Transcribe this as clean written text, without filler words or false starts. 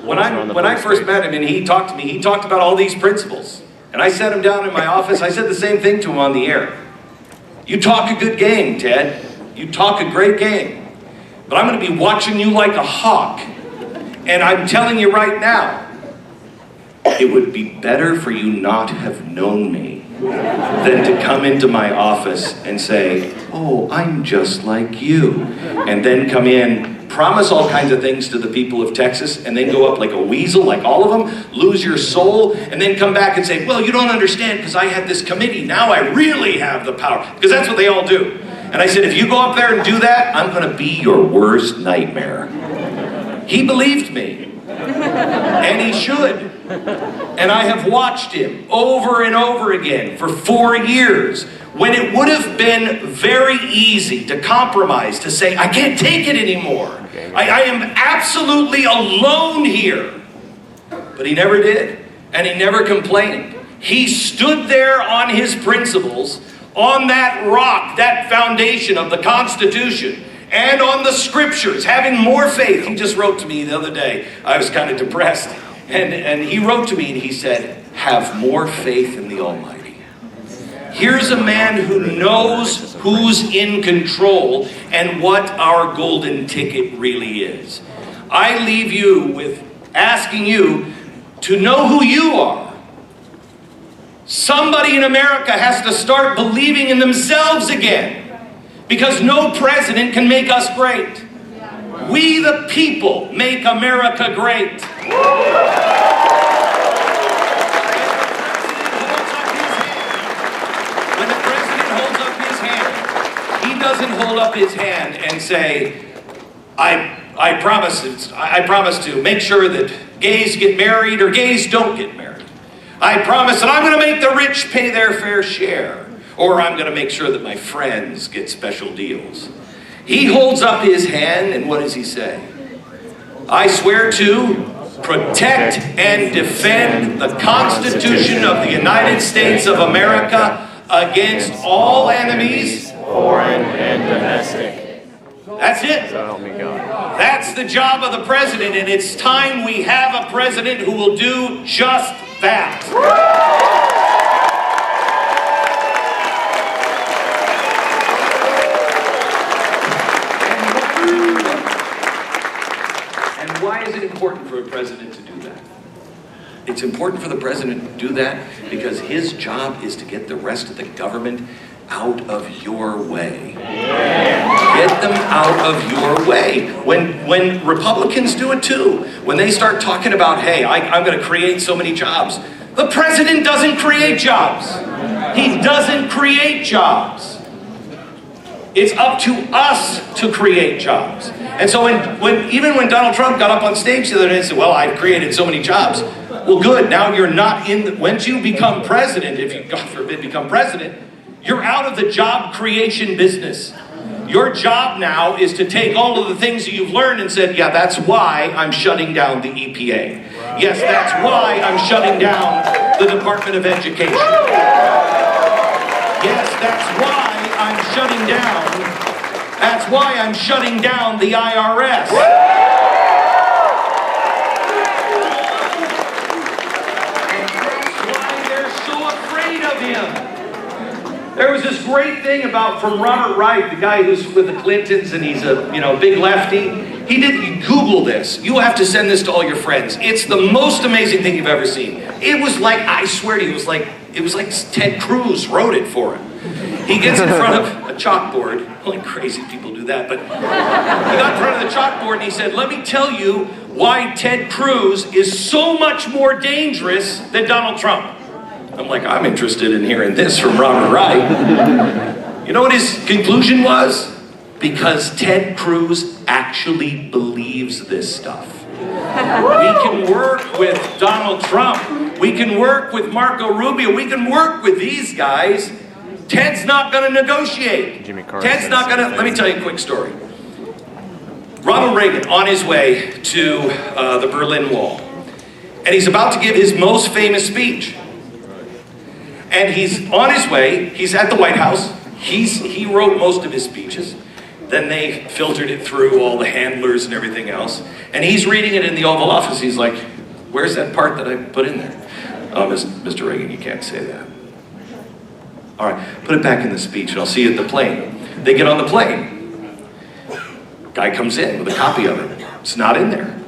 When I first met him and he talked to me, he talked about all these principles. And I sat him down in my office, I said the same thing to him on the air. You talk a good game, Ted. You talk a great game. But I'm going to be watching you like a hawk. And I'm telling you right now, it would be better for you not have known me than to come into my office and say, oh, I'm just like you. And then come in, promise all kinds of things to the people of Texas, and then go up like a weasel, like all of them, lose your soul, and then come back and say, well, you don't understand because I had this committee. Now I really have the power. Because that's what they all do. And I said, if you go up there and do that, I'm going to be your worst nightmare. He believed me. And he should. And I have watched him over and over again for 4 years when it would have been very easy to compromise, to say, I can't take it anymore. I am absolutely alone here. But he never did. And he never complained. He stood there on his principles, on that rock, that foundation of the Constitution, and on the scriptures, having more faith. He just wrote to me the other day. I was kind of depressed. And he wrote to me and he said, have more faith in the Almighty. Here's a man who knows who's in control and what our golden ticket really is. I leave you with asking you to know who you are. Somebody in America has to start believing in themselves again. Because no president can make us great. We the people make America great. When the president holds up his hand, he doesn't hold up his hand and say, I promise to make sure that gays get married or gays don't get married. I promise that I'm going to make the rich pay their fair share. Or I'm going to make sure that my friends get special deals. He holds up his hand, and what does he say? I swear to protect and defend the Constitution of the United States of America against all enemies, foreign and domestic. That's it. So help me God. That's the job of the president, and it's time we have a president who will do just that. Why is it important for a president to do that? It's important for the president to do that because his job is to get the rest of the government out of your way. Get them out of your way. When Republicans do it too, when they start talking about, hey, I'm going to create so many jobs. The president doesn't create jobs. He doesn't create jobs. It's up to us to create jobs. And so even when Donald Trump got up on stage the other day and said, well, I've created so many jobs. Well, good, now you're not once you become president, if you, God forbid, become president, you're out of the job creation business. Your job now is to take all of the things that you've learned and said, yeah, that's why I'm shutting down the EPA. Yes, that's why I'm shutting down the Department of Education. Yes, that's why I'm shutting down. That's why I'm shutting down the IRS. And that's why they're so afraid of him. There was this great thing from Robert Wright, the guy who's with the Clintons, and he's a big lefty. You Google this. You have to send this to all your friends. It's the most amazing thing you've ever seen. It was like, I swear to you, it was like Ted Cruz wrote it for him. He gets in front of a chalkboard. Only crazy people do that, but he got in front of the chalkboard and he said, let me tell you why Ted Cruz is so much more dangerous than Donald Trump. I'm like, I'm interested in hearing this from Robert Wright. You know what his conclusion was? Because Ted Cruz actually believes this stuff. We can work with Donald Trump. We can work with Marco Rubio. We can work with these guys. Ted's not going to negotiate. Ted's not going to... Let me tell you a quick story. Ronald Reagan on his way to the Berlin Wall. And he's about to give his most famous speech. And he's on his way. He's at the White House. He wrote most of his speeches. Then they filtered it through all the handlers and everything else. And he's reading it in the Oval Office. He's like, where's that part that I put in there? Oh, Mr. Reagan, you can't say that. All right, put it back in the speech and I'll see you at the plane. They get on the plane. Guy comes in with a copy of it. It's not in there.